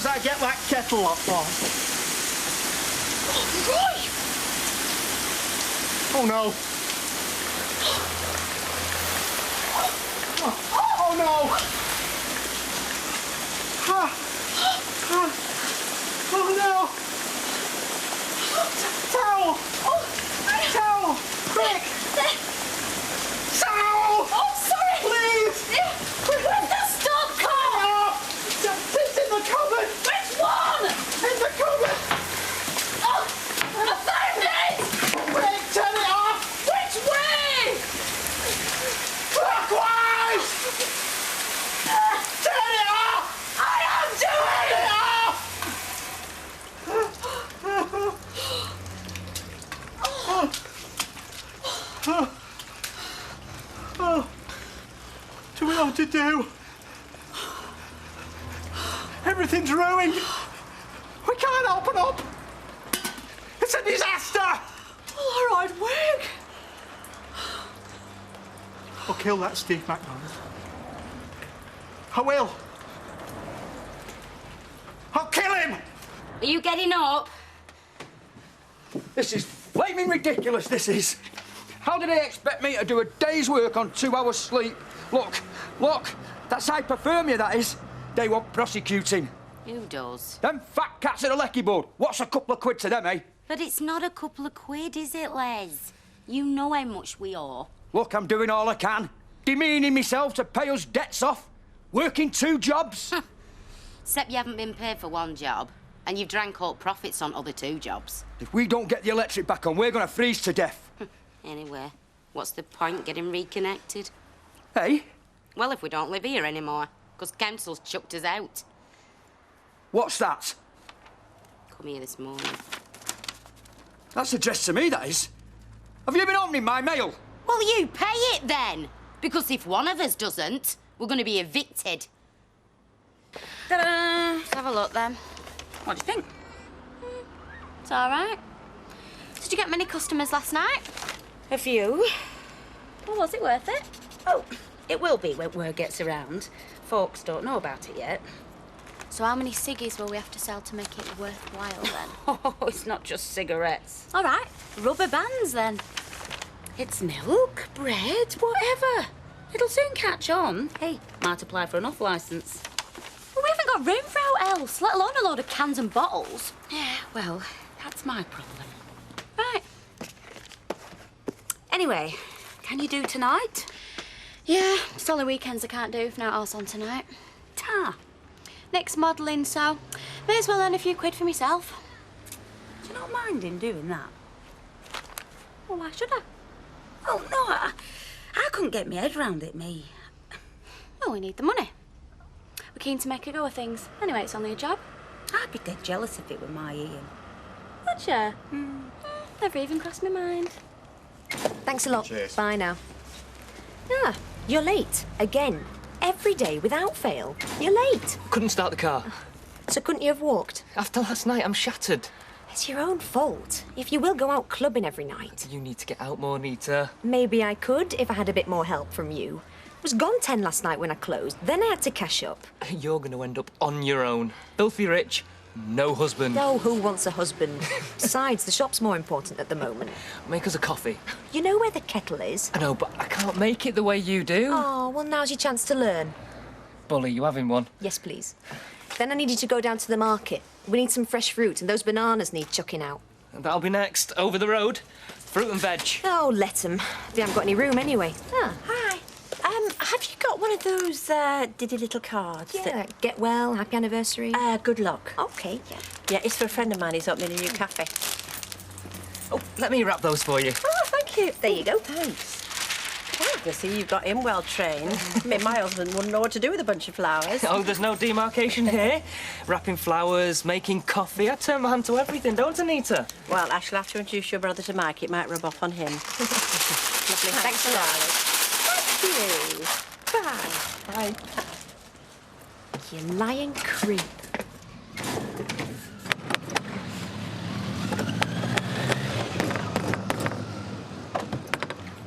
suppose I get that kettle up on? Oh, Roy! Oh, no. Oh, no! Oh, no! Towel! Towel! Quick! Towel! Oh, sorry! Please! Where's the stop car? It's in the cupboard! Which one? In the cupboard! Oh, I found it! Quick, turn it off! Which way? Clockwise! Turn it off! I am doing Turn it off! Do we know what to do? Everything's ruined. We can't open up. It's a disaster. All right, Wig. I'll kill that Steve McMahon. I will. I'll kill him. Are you getting up? This is flaming ridiculous, this is. How do they expect me to do a day's work on 2 hours sleep? Look, that's hypothermia, that is. They want prosecuting. Who does? Them fat cats at the lecky board. What's a couple of quid to them, eh? But it's not a couple of quid, is it, Les? You know how much we owe. Look, I'm doing all I can. Demeaning myself to pay us debts off. Working 2 jobs. Except you haven't been paid for 1 job, and you've drank all profits on other 2 jobs. If we don't get the electric back on, we're going to freeze to death. Anyway, what's the point getting reconnected? Hey? Well, if we don't live here anymore, because council's chucked us out. What's that? Come here this morning. That's addressed to me, that is. Have you been opening my mail? Well, you pay it then, because if one of us doesn't, we're going to be evicted. Ta-da! Let's have a look then. What do you think? It's all right. Did you get many customers last night? A few. Well, was it worth it? Oh, it will be when word gets around. Folks don't know about it yet. So how many ciggies will we have to sell to make it worthwhile then? Oh, it's not just cigarettes. All right, rubber bands then. It's milk, bread, whatever. It'll soon catch on. Hey, might apply for an off licence. Well, we haven't got room for out else, let alone a load of cans and bottles. Yeah, well, that's my problem. Right. Anyway, can you do tonight? Yeah, it's only weekends I can't do if not else on tonight. Ta. Nick's modelling, so may as well earn a few quid for myself. Do you not mind him doing that? Well, why should I? Oh, no, I couldn't get my head round it, me. Well, we need the money. We're keen to make a go of things. Anyway, it's only a job. I'd be dead jealous if it were my Ian. Would you? Never even crossed my mind. Thanks a lot. Cheers. Bye now. Ah, you're late. Again. Every day, without fail. You're late. Couldn't start the car. So couldn't you have walked? After last night, I'm shattered. It's your own fault. If you will go out clubbing every night. You need to get out more, Nita. Maybe I could if I had a bit more help from you. I was gone 10 last night when I closed. Then I had to cash up. You're going to end up on your own. Filthy rich, no husband. No, who wants a husband? Besides, the shop's more important at the moment. Make us a coffee. You know where the kettle is? I know, but I can't make it the way you do. Oh, well, now's your chance to learn. Bully, you having one? Yes, please. Then I need you to go down to the market. We need some fresh fruit, and those bananas need chucking out. That'll be next. Over the road. Fruit and veg. Oh, let them. They haven't got any room anyway. Ah. Hi. Have you got one of those diddy little cards? Yeah, get well, happy anniversary. Good luck. Okay, yeah. Yeah, it's for a friend of mine. He's opening a new cafe. Oh, let me wrap those for you. Oh, thank you. There you go. Thanks. Well, I see you've got him well trained. I mean, my husband wouldn't know what to do with a bunch of flowers. Oh, there's no demarcation here. Wrapping flowers, making coffee. I turn my hand to everything, don't I, Nita? Well, I shall have to introduce your brother to Mike. It might rub off on him. Lovely. Thanks a lot. Thank you. Bye. Bye. You lying creep.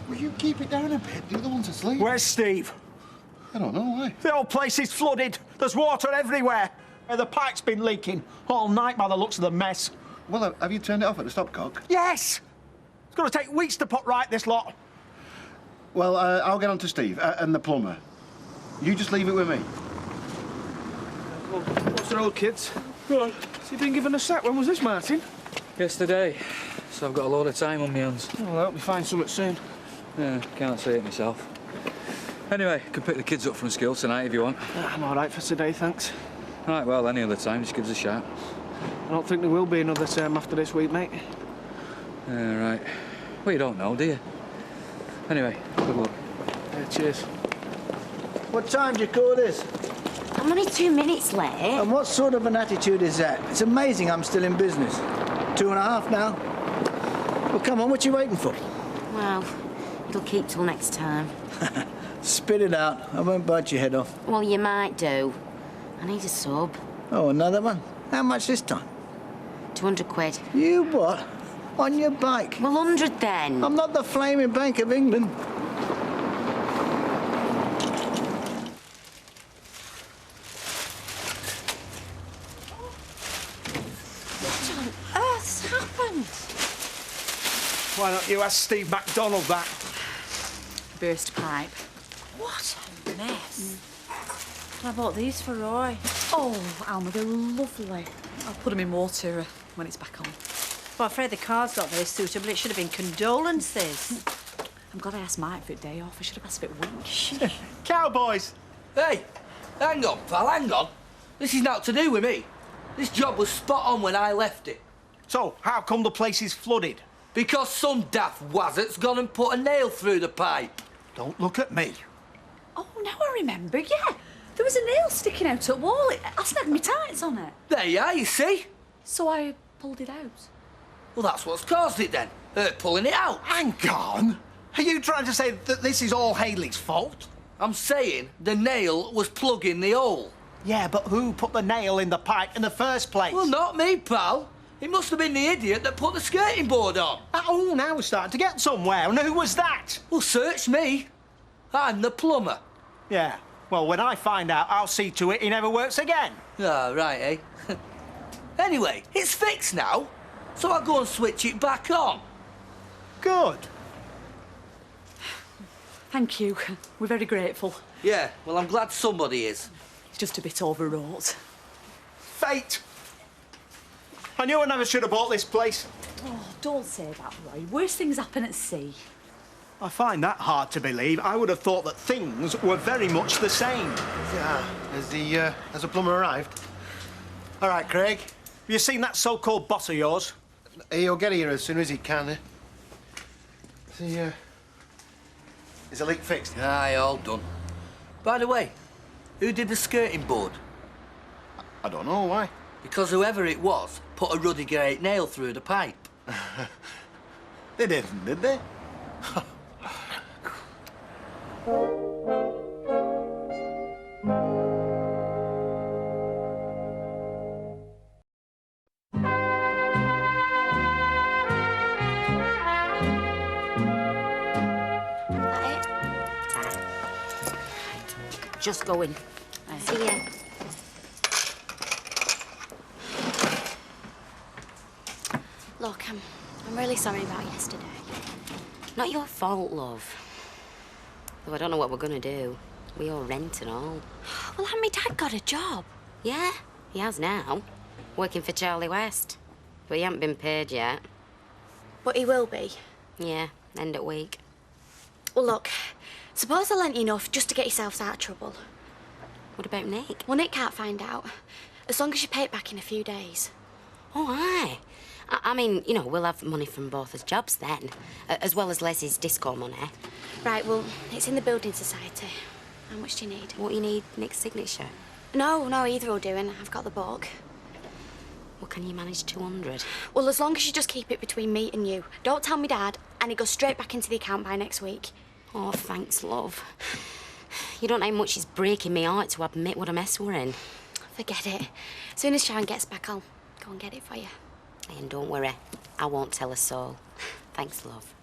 Will you keep it down a bit? The other one's asleep. Where's Steve? I don't know why. The whole place is flooded. There's water everywhere. The pipe's been leaking all night by the looks of the mess. Well, have you turned it off at the stopcock? Yes! It's going to take weeks to put right this lot. Well, I'll get on to Steve and the plumber. You just leave it with me. Well, what's the old kids? Right. So you've been given a set. When was this, Martin? Yesterday. So I've got a load of time on my hands. Well, I hope we find something soon. Yeah, can't say it myself. Anyway, can pick the kids up from school tonight if you want. I'm all right for today, thanks. Right, well, any other time, just give us a shout. I don't think there will be another term after this week, mate. Yeah, right. Well, you don't know, do you? Anyway, good luck. Cheers. What time do you call this? I'm only 2 minutes late. And what sort of an attitude is that? It's amazing I'm still in business. 2.5 now. Well, come on, what you waiting for? Well, it'll keep till next time. Spit it out. I won't bite your head off. Well, you might do. I need a sub. Oh, another one? How much this time? 200 quid. You what? On your bike? Well, 100 then. I'm not the flaming Bank of England. What on earth's happened? Why don't you ask Steve MacDonald that? Burst pipe. What a mess. I bought these for Roy. Oh, Alma, they're lovely. I'll put them in water when it's back on. Well, I'm afraid the car's not very suitable. It should have been condolences. I'm glad I asked Mike for a day off. I should have asked for it once. Cowboys! Hey, hang on, pal, hang on. This is not to do with me. This job was spot on when I left it. So, how come the place is flooded? Because some daft wazzert's gone and put a nail through the pipe. Don't look at me. Oh, now I remember, yeah. There was a nail sticking out at the wall. I snagged my tights on it. There you are, you see? So I pulled it out. Well, that's what's caused it then. Pulling it out. Hang on. Are you trying to say that this is all Haley's fault? I'm saying the nail was plugging the hole. Yeah, but who put the nail in the pipe in the first place? Well, not me, pal. It must have been the idiot that put the skirting board on. Oh, now we're starting to get somewhere. And who was that? Well, search me. I'm the plumber. Yeah. Well, when I find out, I'll see to it he never works again. Ah, right, eh? Anyway, it's fixed now, so I'll go and switch it back on. Good. Thank you. We're very grateful. Yeah, well, I'm glad somebody is. It's just a bit overwrought. Fate. I knew I never should have bought this place. Oh, don't say that, Roy. Worse things happen at sea. I find that hard to believe. I would have thought that things were very much the same. Yeah. Has the plumber arrived? All right, Craig. Have you seen that so-called boss of yours? He'll get here as soon as he can. Is the leak fixed? Aye, all done. By the way, who did the skirting board? I don't know, why? Because whoever it was put a ruddy great nail through the pipe. They didn't, did they? Just going. See ya. Look, I'm really sorry about yesterday. Not your fault, love. Though I don't know what we're gonna do. We all rent and all. Well, had my dad got a job? Yeah, he has now. Working for Charlie West. But he hasn't been paid yet. But he will be. Yeah, end of week. Well, look, suppose I lent you enough just to get yourselves out of trouble. What about Nick? Well, Nick can't find out. As long as you pay it back in a few days. Oh, aye. I mean, you know, we'll have money from both his jobs then, as well as Leslie's disco money. Right, well, it's in the building society. How much do you need? What you need, Nick's signature? No, either will do, and I've got the book. Well, can you manage 200? Well, as long as you just keep it between me and you. Don't tell me Dad, and it goes straight back into the account by next week. Oh, thanks, love. You don't know how much it's breaking me heart to admit what a mess we're in. Forget it. As soon as Sharon gets back, I'll go and get it for you. And don't worry, I won't tell a soul. Thanks, love.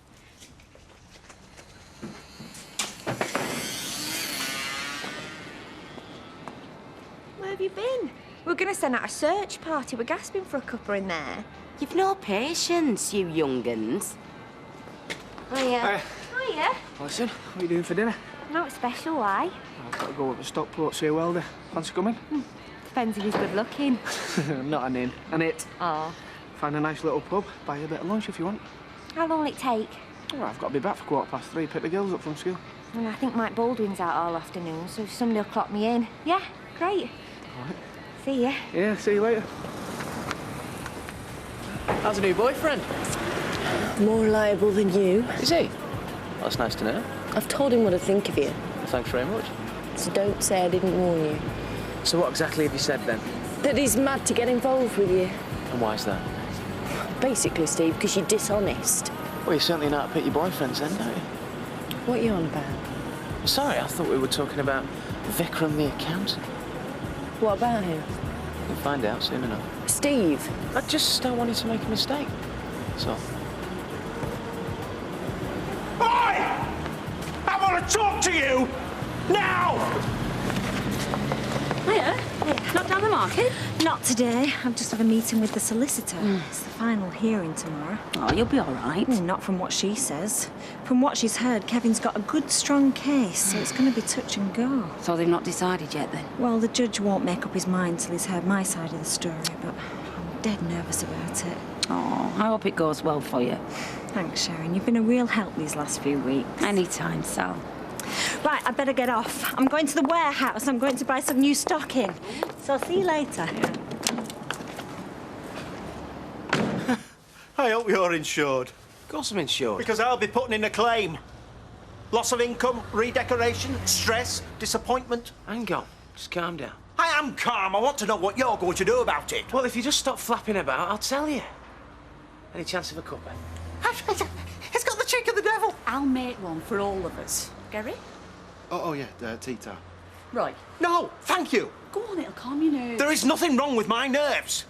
Where have you been? We're going to send out a search party. We're gasping for a cuppa in there. You've no patience, you young'uns. Hiya. Hiya. Listen, what are you doing for dinner? Not special, why? I've got to go up to Stockport, see a welder. Fancy coming? Depends if he's good looking. Not an in, an it. Oh. Find a nice little pub, buy you a bit of lunch if you want. How long will it take? Well, I've got to be back for 3:15, pick the girls up from school. Well, I think Mike Baldwin's out all afternoon, so somebody will clock me in. Yeah, great. All right. See ya. Yeah, see you later. How's a new boyfriend? More reliable than you. Is he? Well, that's nice to know. I've told him what I think of you. Well, thanks very much. So don't say I didn't warn you. So what exactly have you said then? That he's mad to get involved with you. And why is that? Basically, Steve, because you're dishonest. Well, you certainly know how to pick your boyfriends then, don't you? What are you on about? Sorry, I thought we were talking about Vikram the accountant. What about him? We'll find out soon enough. Steve. I just don't want you to make a mistake. That's all. Oi! I want to talk to you! Now! Hiya. Not down the market? Not today. I've just had a meeting with the solicitor. It's the final hearing tomorrow. Oh, you'll be all right. Not from what she says. From what she's heard, Kevin's got a good, strong case, so it's going to be touch and go. So they've not decided yet, then? Well, the judge won't make up his mind till he's heard my side of the story, but I'm dead nervous about it. Oh, I hope it goes well for you. Thanks, Sharon. You've been a real help these last few weeks. Anytime, Sal. Right, I better get off. I'm going to the warehouse. I'm going to buy some new stock in. So I'll see you later. I hope you're insured. Of course I'm insured. Because I'll be putting in a claim. Loss of income, redecoration, stress, disappointment. Hang on. Just calm down. I am calm. I want to know what you're going to do about it. Well, if you just stop flapping about, I'll tell you. Any chance of a cuppa? It's got the cheek of the devil. I'll make one for all of us. Gary? Oh yeah, tea-tar. Right. No, thank you. Go on, it'll calm your nerves. There is nothing wrong with my nerves.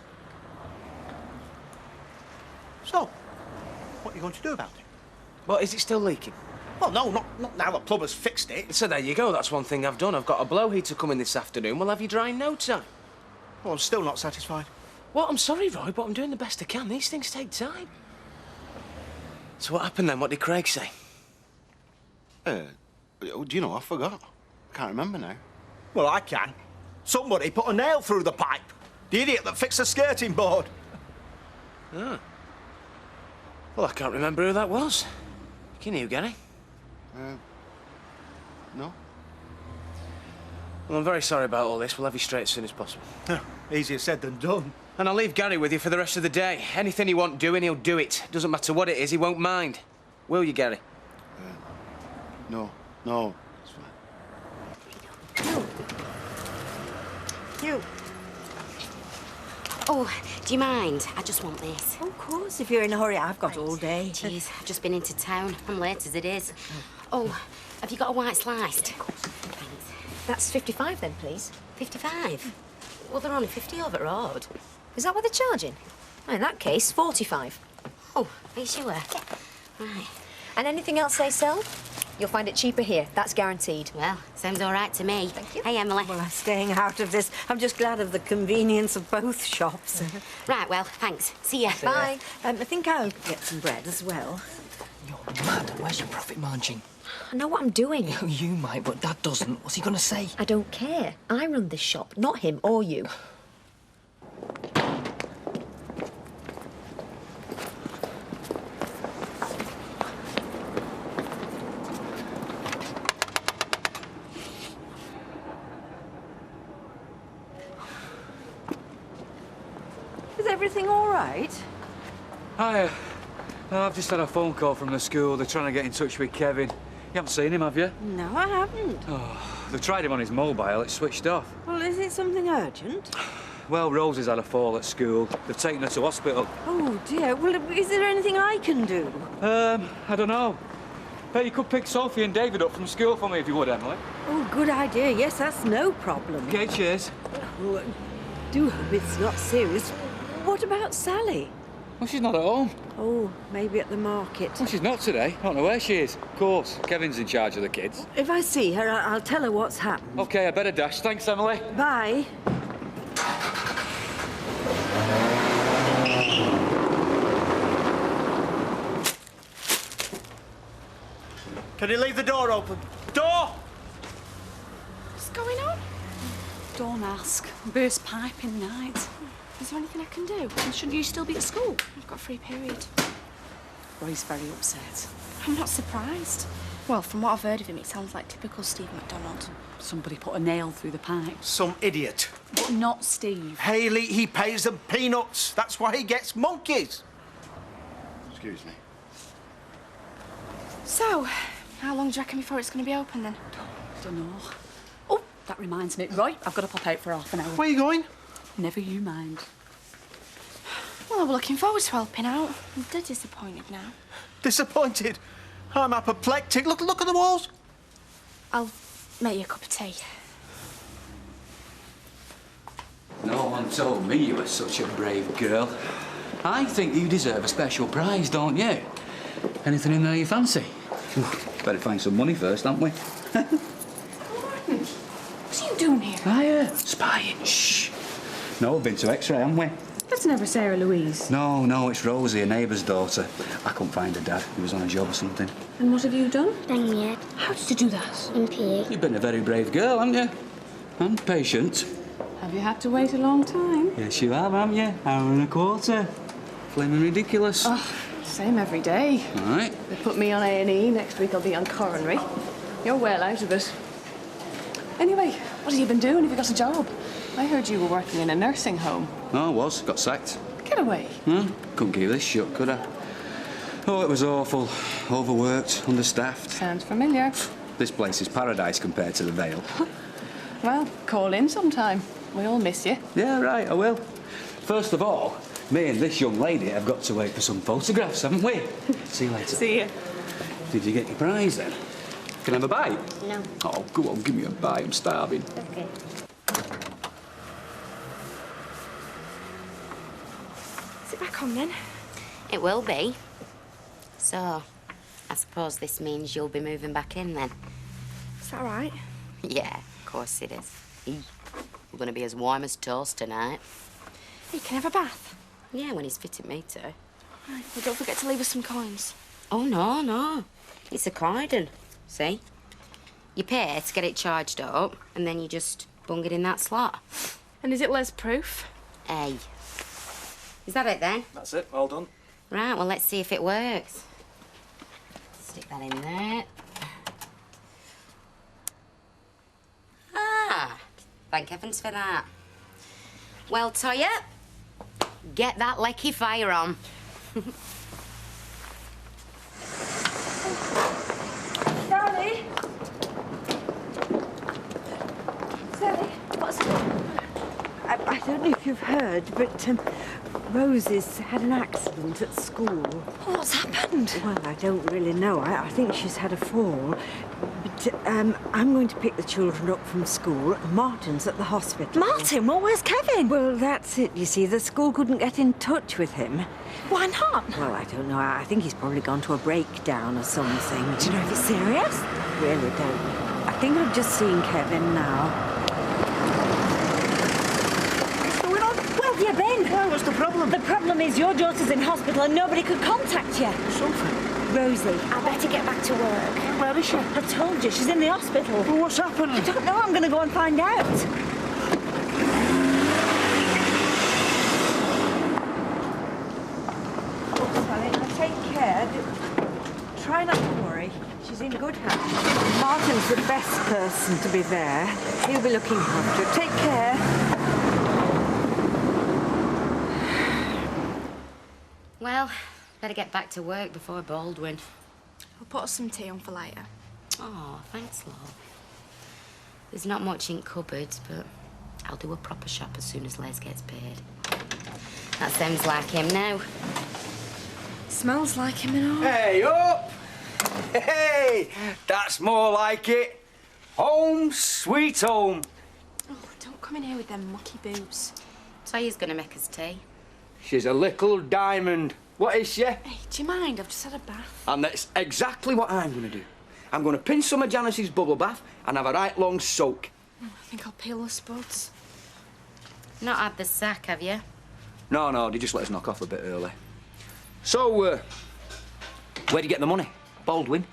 So, what are you going to do about it? Well, is it still leaking? Well, no, not now the plumber's fixed it. So there you go, that's one thing I've done. I've got a blow heater coming this afternoon. We'll have you dry in no time. Well, I'm still not satisfied. Well, I'm sorry, Roy, but I'm doing the best I can. These things take time. So what happened then? What did Craig say? Do you know, I forgot. I can't remember now. Well, I can. Somebody put a nail through the pipe. The idiot that fixed the skirting board. Ah. Well, I can't remember who that was. Can you, Gary? No. Well, I'm very sorry about all this. We'll have you straight as soon as possible. Easier said than done. And I'll leave Gary with you for the rest of the day. Anything he wants doing, he'll do it. Doesn't matter what it is, he won't mind. Will you, Gary? No. It's fine. You. Oh, do you mind? I just want this. Of course, if you're in a hurry, I've got all day. Jeez, I've just been into town. I'm late as it is. Oh, have you got a white sliced? Thanks. That's 55 then, please. 55? Well, they're only 50 over the road. Is that what they're charging? Oh, in that case, 45. Oh, are you sure? Right. And anything else they sell, you'll find it cheaper here. That's guaranteed. Well, sounds all right to me. Thank you. Hey, Emily. Well, I'm staying out of this. I'm just glad of the convenience of both shops. Right, well, thanks. See ya. Bye. I think I'll get some bread as well. You're mad. Where's your profit margin? I know what I'm doing. You might, but Dad doesn't. What's he gonna say? I don't care. I run this shop, not him or you. Is everything all right? Hi. I've just had a phone call from the school. They're trying to get in touch with Kevin. You haven't seen him, have you? No, I haven't. Oh, they've tried him on his mobile. It's switched off. Well, is it something urgent? Well, Rose has had a fall at school. They've taken her to hospital. Oh, dear. Well, is there anything I can do? I don't know. Hey, you could pick Sophie and David up from school for me if you would, Emily. Oh, good idea. Yes, that's no problem. Okay, cheers. Oh, I do hope it's not serious. What about Sally? Well, she's not at home. Oh, maybe at the market. Well, she's not today. I don't know where she is. Of course, Kevin's in charge of the kids. If I see her, I'll tell her what's happened. Okay, I better dash. Thanks, Emily. Bye. Can you leave the door open? Door! What's going on? Don't ask. Burst pipe in the night. Is there anything I can do? And shouldn't you still be at school? I've got a free period. Roy's very upset. I'm not surprised. Well, from what I've heard of him, it sounds like typical Steve McDonald. Somebody put a nail through the pipe. Some idiot. But not Steve. Hayley, he pays them peanuts. That's why he gets monkeys. Excuse me. So, how long do you reckon before it's going to be open then? Don't know. Oh, that reminds me. Roy, I've got to pop out for half an hour. Where are you going? Never you mind. Well, I was looking forward to helping out. I'm dead disappointed now. Disappointed? I'm apoplectic. Look at the walls. I'll make you a cup of tea. No one told me you were such a brave girl. I think you deserve a special prize, don't you? Anything in there you fancy? Better find some money first, haven't we? What are you doing here? Hiya. Spying. Shh. No, we've been to X-ray, haven't we? That's never Sarah Louise. No, it's Rosie, a neighbour's daughter. I couldn't find her dad. He was on a job or something. And what have you done? Bang me head. How did you do that? In PE. You've been a very brave girl, haven't you? And patient. Have you had to wait a long time? Yes, you have, haven't you? Hour and a quarter. Flaming ridiculous. Oh, same every day. All right. They put me on A&E. Next week I'll be on coronary. You're well out of it. Anyway, what have you been doing? Have you got a job? I heard you were working in a nursing home. No, I was. Got sacked. Get away. Couldn't keep this shut, could I? Oh, it was awful. Overworked, understaffed. Sounds familiar. This place is paradise compared to the Vale. Well, call in sometime. We all miss you. Yeah, right, I will. First of all, me and this young lady have got to wait for some photographs, haven't we? See you later. See you. Did you get your prize then? Can I have a bite? No. Oh, go on, give me a bite. I'm starving. Okay. Is it back on then? It will be. So, I suppose this means you'll be moving back in then. Is that right? Yeah, of course it is. We're going to be as warm as toast tonight. You can have a bath. Yeah, when he's fitting me to. Right, well, don't forget to leave us some coins. Oh, no. It's a cordon. See? You pay to get it charged up, and then you just bung it in that slot. And is it Les-proof? Hey. Is that it then? That's it, all done. Right, well, let's see if it works. Stick that in there. Ah, thank heavens for that. Well, Toya, get that lecky fire on. Sally? Sally, what's I don't know if you've heard, but Rosie's had an accident at school. What's happened? Well, I don't really know. I think she's had a fall. But I'm going to pick the children up from school. Martin's at the hospital. Martin? Well, where's Kevin? Well, that's it, you see. The school couldn't get in touch with him. Why not? Well, I don't know. I think he's probably gone to a breakdown or something. Do you know if it's serious? I really don't. I think I've just seen Kevin now. Where have you been? Why, what's the problem? The problem is your daughter's in hospital and nobody could contact you. Something. Rosie, I better get back to work. Where is she? I told you, she's in the hospital. Well, what's happened? I don't know, I'm going to go and find out. Sally, now take care. Try not to worry. She's in good hands. Martin's the best person to be there. He'll be looking after her. Take care. Well, better get back to work before Baldwin. I'll put us some tea on for later. Oh, thanks, love. There's not much in cupboards, but I'll do a proper shop as soon as Les gets paid. That sounds like him now. Smells like him and all. Hey, up! Hey, that's more like it. Home, sweet home. Oh, don't come in here with them mucky boobs. Toya's gonna make us tea. She's a little diamond. What is she? Hey, do you mind? I've just had a bath. And that's exactly what I'm going to do. I'm going to pinch some of Janice's bubble bath and have a right long soak. Oh, I think I'll peel the spuds. Not had the sack, have you? No, they just let us knock off a bit early. So, where'd you get the money? Baldwin?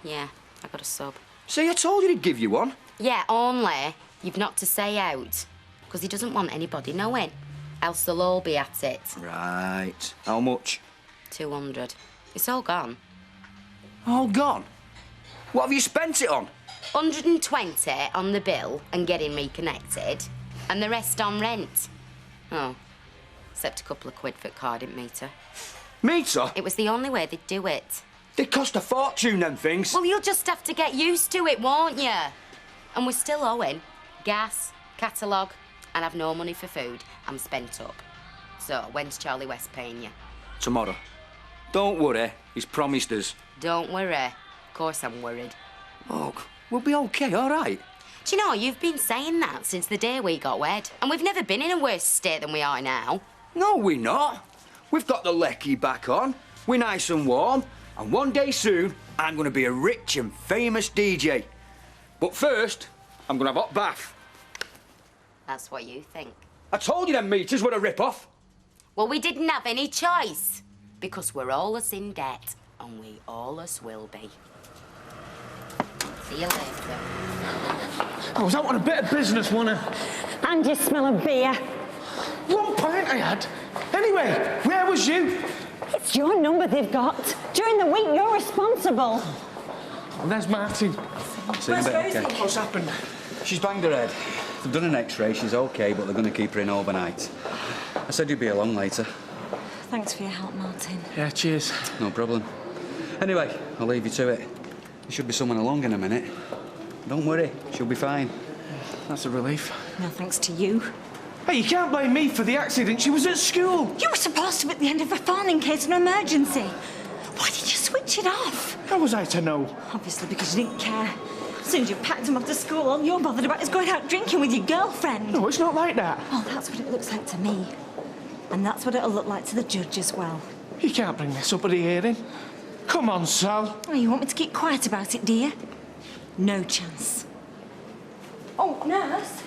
Yeah, I got a sub. See, I told you he'd give you one. Yeah, only you've not to say out. Because he doesn't want anybody knowing. Else they'll all be at it. Right. How much? 200. It's all gone. All gone? What have you spent it on? 120 on the bill and getting reconnected, and the rest on rent. Oh, except a couple of quid for carding meter. Meter? It was the only way they'd do it. They cost a fortune, them things. Well, you'll just have to get used to it, won't you? And we're still owing gas, catalogue, and I've no money for food. I'm spent up. So, when's Charlie West paying you? Tomorrow. Don't worry, he's promised us. Don't worry. Of course I'm worried. Look, we'll be okay, all right? Do you know, you've been saying that since the day we got wed. And we've never been in a worse state than we are now. No, we're not. We've got the lecky back on. We're nice and warm. And one day soon, I'm going to be a rich and famous DJ. But first, I'm going to have a hot bath. That's what you think. I told you them meters were a rip-off. Well, we didn't have any choice. Because we're all us in debt. And we all us will be. See you later. I was out on a bit of business, wasn't I? And you smell of beer. 1 pint I had. Anyway, where was you? It's your number they've got. During the week, you're responsible. Oh, there's Martin. See you in a bit, okay? What's happened? She's banged her head. They've done an X-ray, she's okay, but they're going to keep her in overnight. I said you'd be along later. Thanks for your help, Martin. Yeah, cheers. No problem. Anyway, I'll leave you to it. There should be someone along in a minute. Don't worry, she'll be fine. That's a relief. No thanks to you. Hey, you can't blame me for the accident. She was at school. You were supposed to be at the end of a phone in case of an emergency. Why did you switch it off? How was I to know? Obviously because you didn't care. As soon as you packed him off to school, all you're bothered about is going out drinking with your girlfriend. No, it's not like that. Well, that's what it looks like to me. And that's what it'll look like to the judge as well. You can't bring this up at a hearing. Come on, Sal. Oh, you want me to keep quiet about it, do you? No chance. Oh, nurse.